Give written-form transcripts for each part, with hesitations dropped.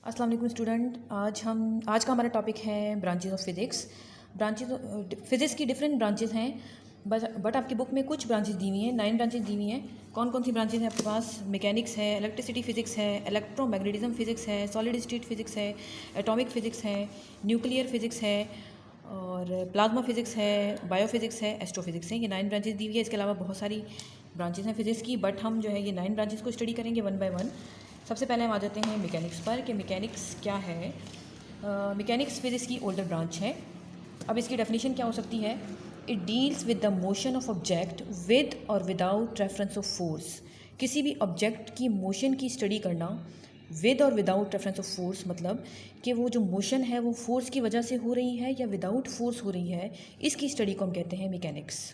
अस्सलाम वालेकुम स्टूडेंट। आज का हमारा टॉपिक है ब्रांचेस ऑफ फिज़िक्स। फिज़िक्स की डिफरेंट ब्रांचेस हैं, बट आपकी बुक में कुछ ब्रांचेस दी हुई हैं, 9 ब्रांचेस दी हुई हैं। कौन कौन सी ब्रांचेस हैं आपके पास? मैकेनिक्स है, इलेक्ट्रिसिटी फ़िज़िक्स है, इलेक्ट्रोमैग्नेटिज्म फ़िज़िक्स है, सॉलिड स्टेट फ़िज़िक्स है, एटॉमिक फ़िज़िक्स है, न्यूक्लियर फ़िज़िक्स है और प्लाज्मा फ़िज़िक्स है, बायोफ़िज़िक्स है, एस्ट्रोफ़िज़िक्स है। ये 9 ब्रांचेस दी हुई है। इसके अलावा बहुत सारी ब्रांचेस हैं फिज़िक्स की, बट हम जो है ये 9 ब्रांचेस को स्टडी करेंगे वन बाय वन। सबसे पहले हम आ जाते हैं मैकेनिक्स पर कि मैकेनिक्स क्या है। मैकेनिक्स फिज़िक्स की ओल्डर ब्रांच है। अब इसकी डेफिनेशन क्या हो सकती है? It deals with the motion of object with और विदाउट रेफरेंस ऑफ फोर्स। किसी भी ऑब्जेक्ट की मोशन की स्टडी करना विद और विदाउट रेफरेंस ऑफ फोर्स, मतलब कि वो जो मोशन है वो फोर्स की वजह से हो रही है या विदाउट फोर्स हो रही है, इसकी स्टडी को हम कहते हैं मैकेनिक्स।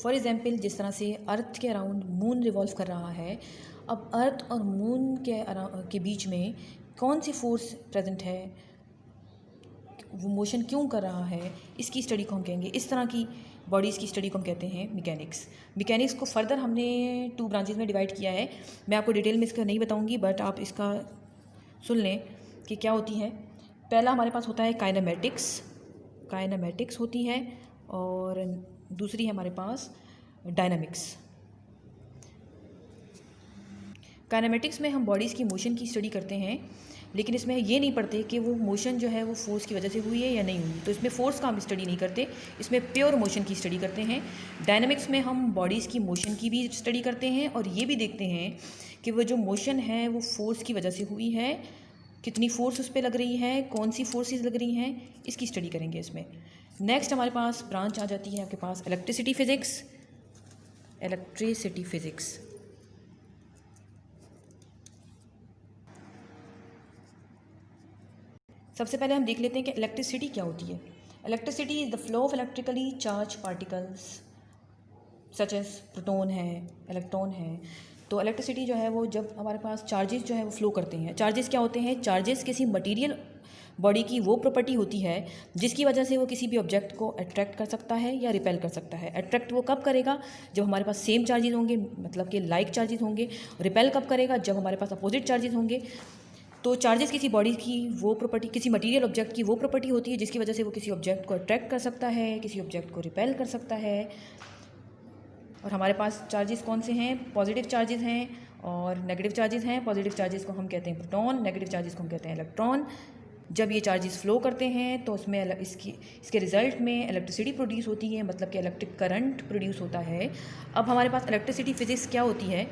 फॉर एग्ज़ाम्पल, जिस तरह से अर्थ के अराउंड मून रिवॉल्व कर रहा है, अब अर्थ और मून के बीच में कौन सी फोर्स प्रेजेंट है, वो मोशन क्यों कर रहा है, इसकी स्टडी को हम कहेंगे। इस तरह की बॉडीज़ की स्टडी को हम कहते हैं मैकेनिक्स। मैकेनिक्स को फर्दर हमने 2 ब्रांचेस में डिवाइड किया है। मैं आपको डिटेल में इसका नहीं बताऊंगी, बट आप इसका सुन लें कि क्या होती है। पहला हमारे पास होता है काइनेमेटिक्स होती है, और दूसरी है हमारे पास डायनामिक्स। काइनेमेटिक्स में हम बॉडीज़ की मोशन की स्टडी करते हैं, लेकिन इसमें ये नहीं पढ़ते कि वो मोशन जो है वो फोर्स की वजह से हुई है या नहीं हुई। तो इसमें फोर्स का हम स्टडी नहीं करते, इसमें प्योर मोशन की स्टडी करते हैं। डायनामिक्स में हम बॉडीज़ की मोशन की भी स्टडी करते हैं और ये भी देखते हैं कि वो जो मोशन है वो फोर्स की वजह से हुई है, कितनी फोर्स उस पर लग रही है, कौन सी फोर्सेस लग रही हैं, इसकी स्टडी करेंगे इसमें। नेक्स्ट हमारे पास ब्रांच आ जाती है आपके पास इलेक्ट्रिसिटी फ़िज़िक्स। सबसे पहले हम देख लेते हैं कि इलेक्ट्रिसिटी क्या होती है। Electricity is the flow of electrically charge particles such as proton है, इलेक्ट्रॉन है। तो इलेक्ट्रिसिटी जो है वो जब हमारे पास चार्जेस जो है वो फ्लो करते हैं। चार्जेस क्या होते हैं? चार्जेस किसी मटेरियल बॉडी की वो प्रॉपर्टी होती है जिसकी वजह से वो किसी भी ऑब्जेक्ट को अट्रैक्ट कर सकता है या रिपेल कर सकता है। अट्रैक्ट वो कब करेगा? जब हमारे पास सेम चार्जेस होंगे, मतलब कि लाइक चार्जेस होंगे। रिपेल कब करेगा? जब हमारे पास अपोजिट चार्जेस होंगे। तो चार्जेस किसी बॉडी की वो प्रॉपर्टी, किसी मटेरियल ऑब्जेक्ट की वो प्रॉपर्टी होती है जिसकी वजह से वो किसी ऑब्जेक्ट को अट्रैक्ट कर सकता है, किसी ऑब्जेक्ट को रिपेल कर सकता है। और हमारे पास चार्जेस कौन से हैं? पॉजिटिव चार्जेस हैं और नेगेटिव चार्जेस हैं। पॉजिटिव चार्जेस को हम कहते हैं प्रोटॉन, नेगेटिव चार्जेस को हम कहते हैं इलेक्ट्रॉन। जब ये चार्जेस फ्लो करते हैं तो उसमें इसके रिज़ल्ट में इलेक्ट्रिसिटी प्रोड्यूस होती है, मतलब कि इलेक्ट्रिक करंट प्रोड्यूस होता है। अब हमारे पास इलेक्ट्रिसिटी फ़िज़िक्स क्या होती है?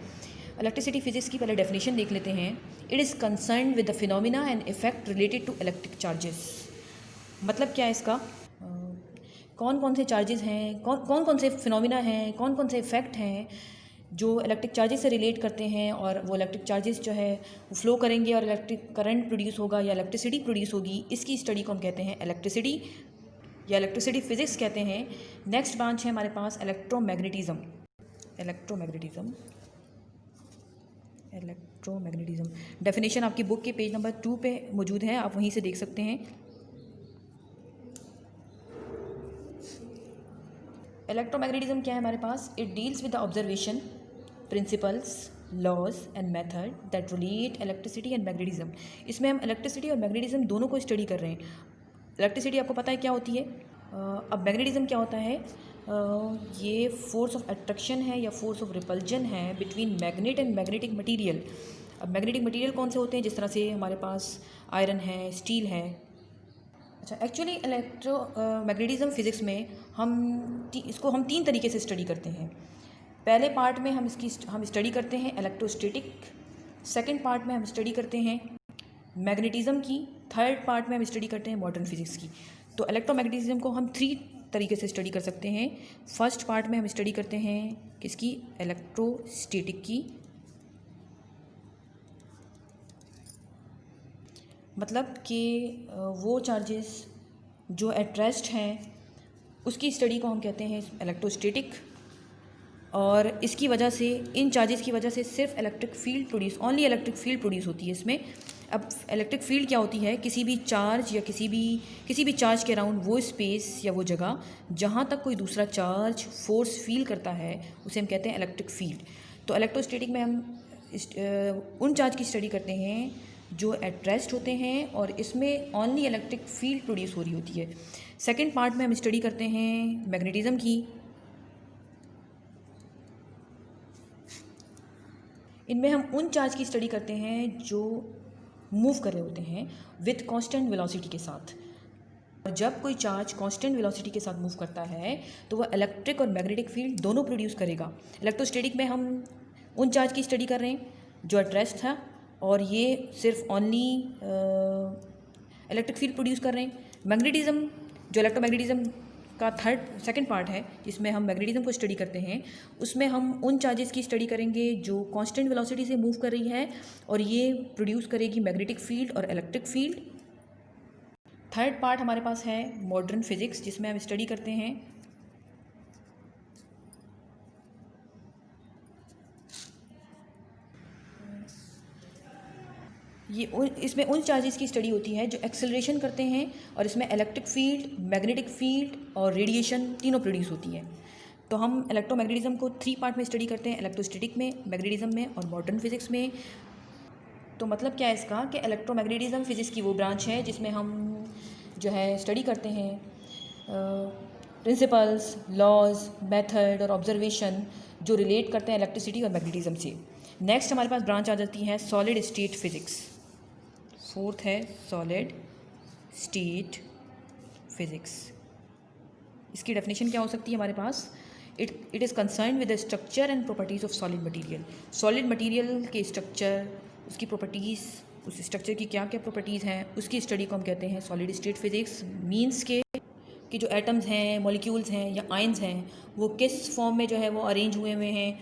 इलेक्ट्रिसिटी फ़िज़िक्स की पहले डेफिनेशन देख लेते हैं। It is concern with the phenomena and effect related to electric charges. मतलब क्या है इसका? कौन कौन से चार्जेस हैं, कौन कौन से फिनोमिना हैं, कौन कौन से इफ़ेक्ट हैं जो इलेक्ट्रिक चार्जेस से रिलेट करते हैं, और वो इलेक्ट्रिक चार्जेस जो है वो फ्लो करेंगे और इलेक्ट्रिक करंट प्रोड्यूस होगा या इलेक्ट्रिसिटी प्रोड्यूस होगी। इसकी स्टडी को हम कहते हैं इलेक्ट्रिसिटी या इलेक्ट्रिसिटी फ़िज़िक्स कहते हैं। नेक्स्ट ब्रांच है हमारे पास इलेक्ट्रोमैग्नेटिज्म। डेफिनेशन आपकी बुक के पेज नंबर 2 पे मौजूद है, आप वहीं से देख सकते हैं। इलेक्ट्रोमैग्नेटिज्म क्या है हमारे पास? It deals with the observation, principles, laws and method that relate electricity and magnetism. इसमें हम इलेक्ट्रिसिटी और मैग्नेटिज्म दोनों को स्टडी कर रहे हैं। इलेक्ट्रिसिटी आपको पता है क्या होती है। अब मैग्नेटिज्म क्या होता है? ये फोर्स ऑफ अट्रैक्शन है या फोर्स ऑफ रिपल्जन है between magnet and magnetic material. अब मैग्नेटिक मटीरियल कौन से होते हैं? जिस तरह से हमारे पास आयरन है, स्टील है। अच्छा, एक्चुअली मैग्नेटिज्म फ़िज़िक्स में इसको हम 3 तरीके से स्टडी करते हैं। पहले पार्ट में हम स्टडी करते हैं इलेक्ट्रोस्टैटिक, सेकंड पार्ट में हम स्टडी करते हैं मैग्नेटिज्म की, थर्ड पार्ट में हम स्टडी करते हैं मॉडर्न फिज़िक्स की। तो इलेक्ट्रोमैग्नेटिज्म को हम 3 तरीके से स्टडी कर सकते हैं। फर्स्ट पार्ट में हम स्टडी करते हैं किसकी? इलेक्ट्रोस्टैटिक की, मतलब कि वो चार्जेस जो एट रेस्ट हैं उसकी स्टडी को हम कहते हैं इलेक्ट्रोस्टैटिक, और इसकी वजह से, इन चार्जेस की वजह से सिर्फ इलेक्ट्रिक फील्ड प्रोड्यूस होती है इसमें। अब इलेक्ट्रिक फील्ड क्या होती है? किसी भी चार्ज या किसी भी चार्ज के अराउंड वो स्पेस या वो जगह जहाँ तक कोई दूसरा चार्ज फोर्स फील करता है उसे हम कहते हैं इलेक्ट्रिक फील्ड। तो इलेक्ट्रोस्टैटिक में हम उन चार्ज की स्टडी करते हैं जो एट रेस्ट होते हैं और इसमें ओनली इलेक्ट्रिक फील्ड प्रोड्यूस हो रही होती है। सेकेंड पार्ट में हम स्टडी करते हैं मैग्नेटिज्म की। इनमें हम उन चार्ज की स्टडी करते हैं जो मूव कर रहे होते हैं विथ कांस्टेंट वेलोसिटी के साथ। और जब कोई चार्ज कांस्टेंट वेलोसिटी के साथ मूव करता है तो वह इलेक्ट्रिक और मैग्नेटिक फील्ड दोनों प्रोड्यूस करेगा। इलेक्ट्रोस्टैटिक में हम उन चार्ज की स्टडी कर रहे हैं जो एट रेस्ट था और ये सिर्फ ओनली इलेक्ट्रिक फील्ड प्रोड्यूस कर रहे हैं। मैग्नेटिज्म जो इलेक्ट्रोमैग्नेटिज्म का सेकंड पार्ट है जिसमें हम मैग्नेटिज्म को स्टडी करते हैं, उसमें हम उन चार्जेस की स्टडी करेंगे जो कांस्टेंट वेलोसिटी से मूव कर रही है और ये प्रोड्यूस करेगी मैग्नेटिक फील्ड और इलेक्ट्रिक फील्ड। थर्ड पार्ट हमारे पास है मॉडर्न फिजिक्स जिसमें हम स्टडी करते हैं इसमें उन चार्जेस की स्टडी होती है जो एक्सेलरेशन करते हैं और इसमें इलेक्ट्रिक फील्ड, मैग्नेटिक फील्ड और रेडिएशन तीनों प्रोड्यूस होती है। तो हम इलेक्ट्रोमैग्नेटिज्म को 3 पार्ट में स्टडी करते हैं, इलेक्ट्रोस्टैटिक में, मैग्नेटिज्म में और मॉडर्न फिजिक्स में। तो मतलब क्या है इसका कि इलेक्ट्रोमैग्नेटिज्म फिजिक्स की वो ब्रांच है जिसमें हम जो है स्टडी करते हैं प्रिंसिपल्स, लॉज, मेथड और ऑब्जर्वेशन जो रिलेट करते हैं इलेक्ट्रिसिटी और मैग्नेटिज्म से। नेक्स्ट हमारे पास ब्रांच आ जाती है सॉलिड स्टेट फिजिक्स। फोर्थ है सॉलिड स्टेट फिजिक्स। इसकी डेफिनेशन क्या हो सकती है हमारे पास? It is concern with the structure and properties of solid material. Solid material के स्ट्रक्चर, उसकी प्रॉपर्टीज़, उस स्ट्रक्चर की क्या क्या प्रॉपर्टीज़ हैं, उसकी स्टडी को हम कहते हैं सॉलिड स्टेट फिजिक्स। मीन्स के कि जो एटम्स हैं, मॉलिक्यूल्स हैं या आयंस हैं वो किस फॉर्म में जो है वो अरेंज हुए हुए हैं।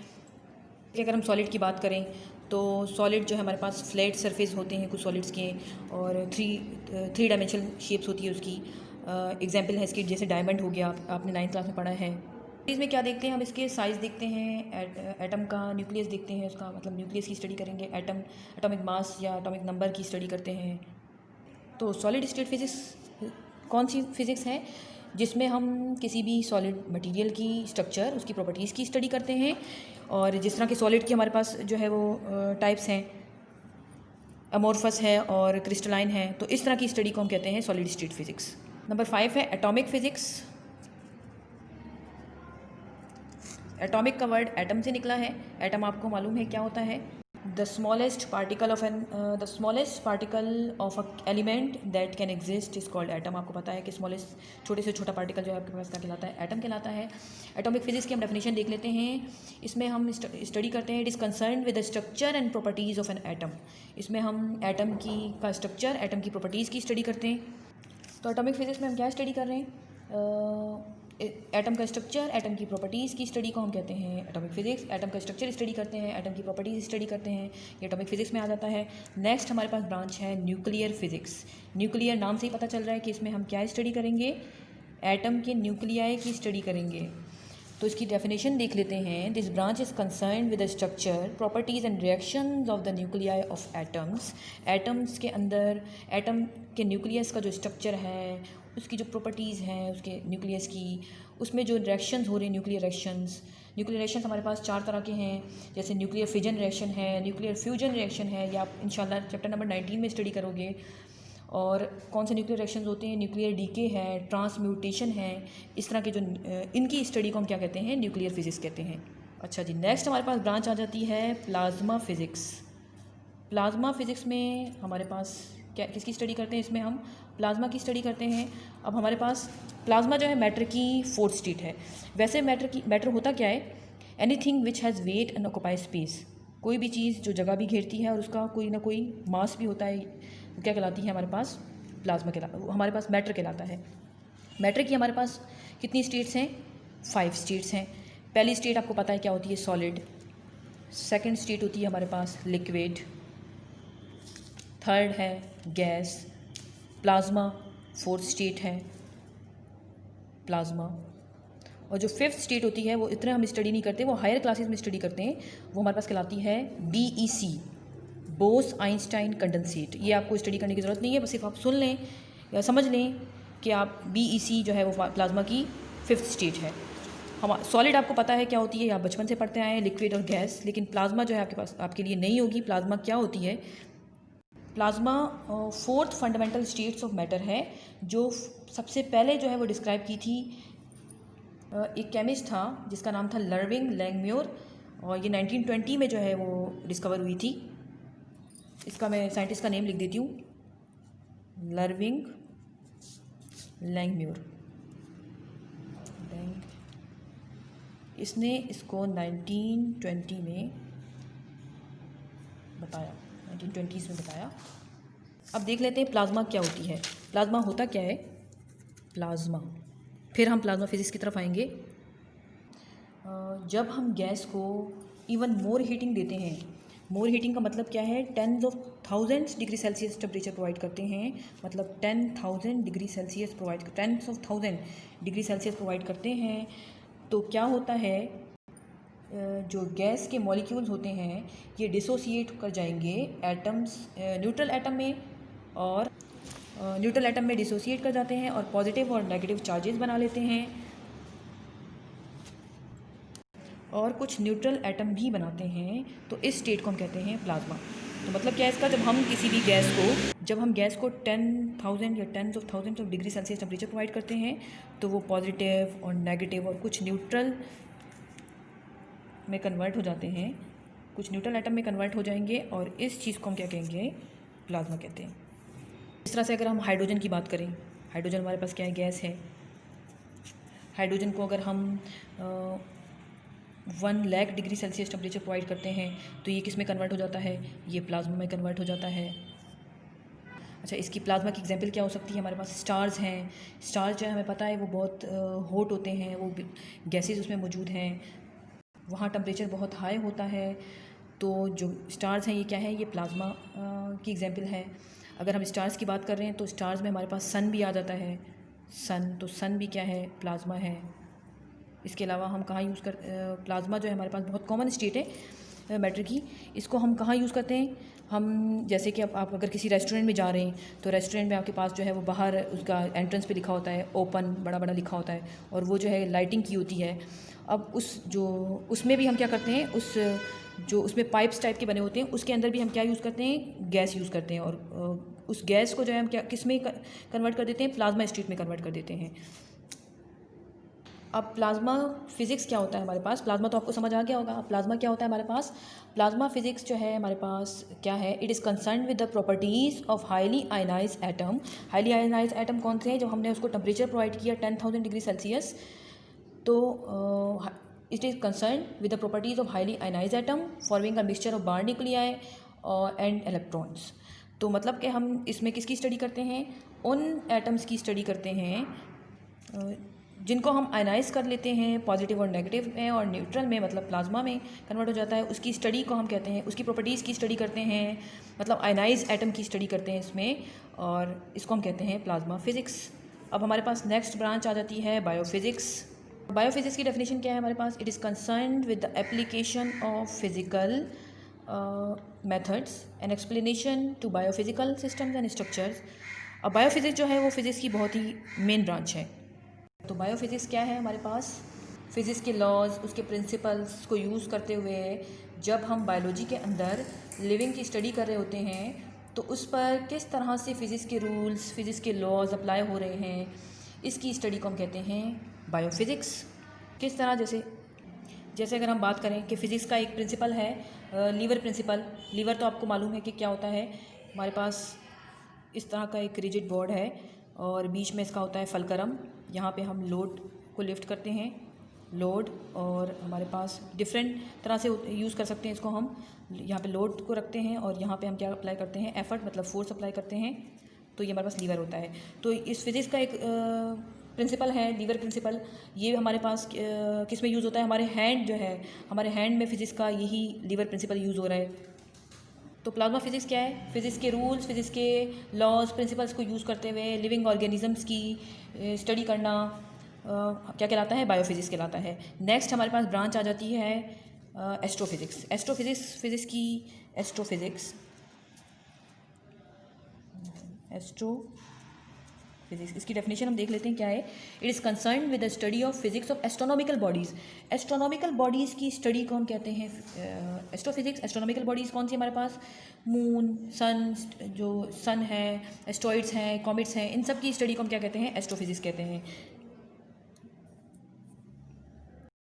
कि अगर हम सॉलिड की बात करें तो सॉलिड जो है हमारे पास फ्लैट सरफेस होते हैं कुछ सॉलिड्स के और थ्री डायमेंशनल शेप्स होती है उसकी। एग्जांपल है इसकी जैसे डायमंड हो गया, आपने 9th क्लास में पढ़ा है। इसमें क्या देखते हैं हम? इसके साइज़ देखते हैं, एटम का न्यूक्लियस देखते हैं, उसका मतलब न्यूक्लियस की स्टडी करेंगे, एटॉमिक मास या एटॉमिक नंबर की स्टडी करते हैं। तो सॉलिड स्टेट फिजिक्स कौन सी फिज़िक्स है? जिसमें हम किसी भी सॉलिड मटेरियल की स्ट्रक्चर, उसकी प्रॉपर्टीज़ की स्टडी करते हैं। और जिस तरह के सॉलिड की हमारे पास जो है वो टाइप्स हैं, अमोर्फस है और क्रिस्टलाइन है, तो इस तरह की स्टडी को हम कहते हैं सॉलिड स्टेट फिजिक्स। नंबर 5 है एटॉमिक फिजिक्स। एटॉमिक का वर्ड एटम से निकला है। एटम आपको मालूम है क्या होता है? The smallest particle of a element that can exist is called atom. आपको पता है कि स्मॉलेस्ट छोटे से छोटा पार्टिकल जो है आपके पास क्या कहलाता है? एटम कहलाता है। एटॉमिक फिजिक्स की हम डेफिनेशन देख लेते हैं। इसमें हम स्टडी करते हैं it is concern with the structure and properties of an atom. इसमें हम एटम का स्ट्रक्चर, एटम की प्रॉपर्टीज़ की स्टडी करते हैं। तो एटॉमिक फिजिक्स में हम क्या स्टडी कर रहे हैं? एटम का स्ट्रक्चर, एटम की प्रॉपर्टीज़ की स्टडी को हम कहते हैं एटॉमिक फिजिक्स। एटम का स्ट्रक्चर स्टडी करते हैं, एटम की प्रॉपर्टीज़ स्टडी करते हैं, ये एटॉमिक फिजिक्स में आ जाता है। नेक्स्ट हमारे पास ब्रांच है न्यूक्लियर फिजिक्स। न्यूक्लियर नाम से ही पता चल रहा है कि इसमें हम क्या स्टडी करेंगे? एटम के न्यूक्लियाई की स्टडी करेंगे। तो इसकी डेफिनेशन देख लेते हैं। This branch is concern with the structure, properties and reactions of the nuclei of atoms. Atoms के अंदर एटम के न्यूक्लियस का जो स्ट्रक्चर है, उसकी जो प्रॉपर्टीज़ हैं उसके न्यूक्लियस की, उसमें जो रिएक्शंस हो रहे हैं न्यूक्लियर रिएक्शंस हमारे पास 4 तरह के हैं। जैसे न्यूक्लियर फिजन रिएक्शन है, न्यूक्लियर फ्यूजन रिएक्शन है, या आप इंशाल्लाह चैप्टर नंबर 19 में स्टडी करोगे। और कौन से न्यूक्लियर रिएक्शंस होते हैं? न्यूक्लियर डीके है, ट्रांसम्यूटेशन है। इस तरह के जो इनकी स्टडी को हम क्या कहते हैं? न्यूक्लियर फिजिक्स कहते हैं। अच्छा जी, नेक्स्ट हमारे पास ब्रांच आ जाती है प्लाज्मा फिजिक्स। प्लाज्मा फिजिक्स में हमारे पास क्या किसकी स्टडी करते हैं? इसमें हम प्लाज्मा की स्टडी करते हैं। अब हमारे पास प्लाज्मा जो है मैटर की 4th स्टेट है। वैसे मैटर होता क्या है? Anything which has wait and occupy space. कोई भी चीज़ जो जगह भी घेरती है और उसका कोई ना कोई मास भी होता है, वो क्या कहलाती है हमारे पास? प्लाज्मा हमारे पास मैटर कहलाता है। मैटर की हमारे पास कितनी स्टेट्स हैं? 5 स्टेट्स हैं। पहली स्टेट आपको पता है क्या होती है? सॉलिड। सेकेंड स्टेट होती है हमारे पास लिक्विड। थर्ड है गैस। प्लाज्मा 4th स्टेट है प्लाज्मा। और जो 5th स्टेट होती है वो इतना हम स्टडी नहीं करते, वो हायर क्लासेस में स्टडी करते हैं। वो हमारे पास कहलाती है BEC, बोस आइंस्टाइन कंडेंसेट। ये आपको स्टडी करने की ज़रूरत नहीं है, बस सिर्फ आप सुन लें या समझ लें कि आप BEC जो है वो प्लाज्मा की 5th स्टेट है। हम सॉलिड आपको पता है क्या होती है, आप बचपन से पढ़ते आए हैं, लिक्विड और गैस। लेकिन प्लाज्मा जो है आपके पास आपके लिए नहीं होगी। प्लाज्मा क्या होती है? Plasma fourth fundamental states of matter है, जो सबसे पहले जो है वो डिस्क्राइब की थी एक केमिस्ट था जिसका नाम था लर्विंग लैंगम्योर, और ये 1920 में जो है वो डिस्कवर हुई थी। इसका मैं साइंटिस्ट का नेम लिख देती हूँ, लर्विंग लैंगम्योर। इसने इसको 1920 में बताया, 1920s में बताया। अब देख लेते हैं प्लाज्मा क्या होती है। प्लाज्मा होता क्या है? प्लाज्मा, फिर हम प्लाज्मा फिजिक्स की तरफ आएंगे। जब हम गैस को इवन मोर हीटिंग देते हैं, मोर हीटिंग का मतलब क्या है? 10,000 डिग्री सेल्सियस टेम्परेचर प्रोवाइड करते हैं, मतलब 10,000 degree Celsius provide 10,000 degree Celsius provide करते हैं। तो क्या होता है, जो गैस के मॉलिक्यूल्स होते हैं ये डिसोसिएट कर जाएंगे एटम्स, न्यूट्रल एटम में, और न्यूट्रल एटम में डिसोसिएट कर जाते हैं और पॉजिटिव और नेगेटिव चार्जेस बना लेते हैं, और कुछ न्यूट्रल एटम भी बनाते हैं। तो इस स्टेट को हम कहते हैं प्लाज्मा। तो मतलब क्या है इसका? जब हम किसी भी गैस को 10,000 या 10,000 of degree Celsius temperature provide करते हैं, तो वो पॉजिटिव और नेगेटिव और कुछ न्यूट्रल में कन्वर्ट हो जाते हैं, कुछ न्यूट्रल एटम में कन्वर्ट हो जाएंगे, और इस चीज़ को हम क्या कहेंगे? प्लाज्मा कहते हैं। इस तरह से अगर हम हाइड्रोजन की बात करें, हाइड्रोजन हमारे पास क्या है? गैस है। हाइड्रोजन को अगर हम 1,00,000 डिग्री सेल्सियस टेम्परेचर प्रोवाइड करते हैं, तो ये किस में कन्वर्ट हो जाता है? ये प्लाज्मा में कन्वर्ट हो जाता है। अच्छा, इसकी प्लाज्मा की एग्जांपल क्या हो सकती है? हमारे पास स्टार्स हैं। स्टार्स जो है हमें पता है वो बहुत हॉट होते हैं, वो गैसेस उसमें मौजूद हैं, वहाँ टेम्परेचर बहुत हाई होता है। तो जो स्टार्स हैं ये क्या है? ये प्लाज्मा की एग्जांपल है। अगर हम स्टार्स की बात कर रहे हैं तो स्टार्स में हमारे पास सन भी आ जाता है। सन, तो सन भी क्या है? प्लाज्मा है। इसके अलावा हम कहाँ यूज़ कर प्लाज्मा जो है हमारे पास बहुत कॉमन स्टेट है मैटर की। इसको हम कहाँ यूज़ करते हैं? हम जैसे कि आप अगर किसी रेस्टोरेंट में जा रहे हैं, तो रेस्टोरेंट में आपके पास जो है वो बाहर उसका एंट्रेंस पे लिखा होता है ओपन, बड़ा बड़ा लिखा होता है, और वो जो है लाइटिंग की होती है। अब उसमें भी हम क्या करते हैं, जो उसमें पाइप्स टाइप के बने होते हैं, उसके अंदर भी हम क्या यूज़ करते हैं? गैस यूज़ करते हैं, और उस गैस को जो है हम क्या किस में कन्वर्ट कर देते हैं? प्लाज्मा स्टेट में कन्वर्ट कर देते हैं। अब प्लाज्मा फिज़िक्स क्या होता है हमारे पास? प्लाज्मा तो आपको समझ आ गया होगा। प्लाज्मा क्या होता है हमारे पास? प्लाज्मा फिज़िक्स जो है हमारे पास क्या है? It is concern with the properties of highly ionise atom. Highly ionise atom कौन से हैं? जब हमने उसको टेम्परेचर प्रोवाइड किया 10,000 डिग्री सेल्सियस, तो it is concern with the properties of highly ionise atom forming a mixture of bare nuclei and electrons. तो मतलब कि हम इसमें किसकी स्टडी करते हैं? उन एटम्स की स्टडी करते हैं जिनको हम आयनाइज कर लेते हैं पॉजिटिव और नेगेटिव में, और न्यूट्रल में मतलब प्लाज्मा में कन्वर्ट हो जाता है। उसकी स्टडी को हम कहते हैं, उसकी प्रॉपर्टीज़ की स्टडी करते हैं, मतलब आयनाइज एटम की स्टडी करते हैं इसमें, और इसको हम कहते हैं प्लाज्मा फिज़िक्स। अब हमारे पास नेक्स्ट ब्रांच आ जाती है बायोफिज़िक्स। बायोफिज़िक्स की डेफिनेशन क्या है हमारे पास? It is concerned with the application of physical methods and explanation to biophysical systems and structures. अब बायोफिज़िक्स जो है वो फिज़िक्स की बहुत ही मेन ब्रांच है। तो बायोफिज़िक्स क्या है हमारे पास? फिज़िक्स के लॉज, उसके प्रिंसिपल्स को यूज़ करते हुए जब हम बायोलॉजी के अंदर लिविंग की स्टडी कर रहे होते हैं, तो उस पर किस तरह से फ़िज़िक्स के रूल्स, फ़िज़िक्स के लॉज अप्लाई हो रहे हैं, इसकी स्टडी को हम कहते हैं बायोफिज़िक्स। किस तरह? जैसे अगर हम बात करें कि फ़िज़िक्स का एक प्रिंसिपल है लीवर प्रिंसिपल। लीवर तो आपको मालूम है कि क्या होता है। हमारे पास इस तरह का एक रिजिड बोर्ड है, और बीच में इसका होता है फलक्रम। यहाँ पे हम लोड को लिफ्ट करते हैं, लोड, और हमारे पास डिफरेंट तरह से यूज़ कर सकते हैं इसको। हम यहाँ पे लोड को रखते हैं, और यहाँ पे हम क्या अप्लाई करते हैं? एफर्ट, मतलब फोर्स अप्लाई करते हैं। तो ये हमारे पास लीवर होता है। तो इस फिज़िक्स का एक प्रिंसिपल है लीवर प्रिंसिपल। ये हमारे पास किस में यूज़ होता है? हमारे हैंड जो है, हमारे हैंड में फ़िज़िक्स का यही लीवर प्रिंसिपल यूज़ हो रहा है। तो प्लाज्मा फिज़िक्स क्या है? फिज़िक्स के रूल्स, फिज़िक्स के लॉज, प्रिंसिपल्स को यूज़ करते हुए लिविंग ऑर्गेनिजम्स की स्टडी करना क्या कहलाता है? बायोफिज़िक्स कहलाता है। नेक्स्ट हमारे पास ब्रांच आ जाती है एस्ट्रोफिज़िक्स। फिज़िक्स की एस्ट्रोफिज़िक्स फिजिक्स, इसकी डेफिनेशन हम देख लेते हैं क्या है। It is concern with the study of physics of astronomical bodies. Astronomical bodies की स्टडी कौन कहते हैं? एस्ट्रोफिजिक्स। एस्ट्रोनॉमिकल बॉडीज़ कौन सी हमारे पास? मून, सन, जो सन है, एस्ट्रॉइड्स हैं, कॉमेट्स हैं, इन सब की स्टडी को हम क्या कहते हैं? एस्ट्रोफिजिक्स कहते हैं।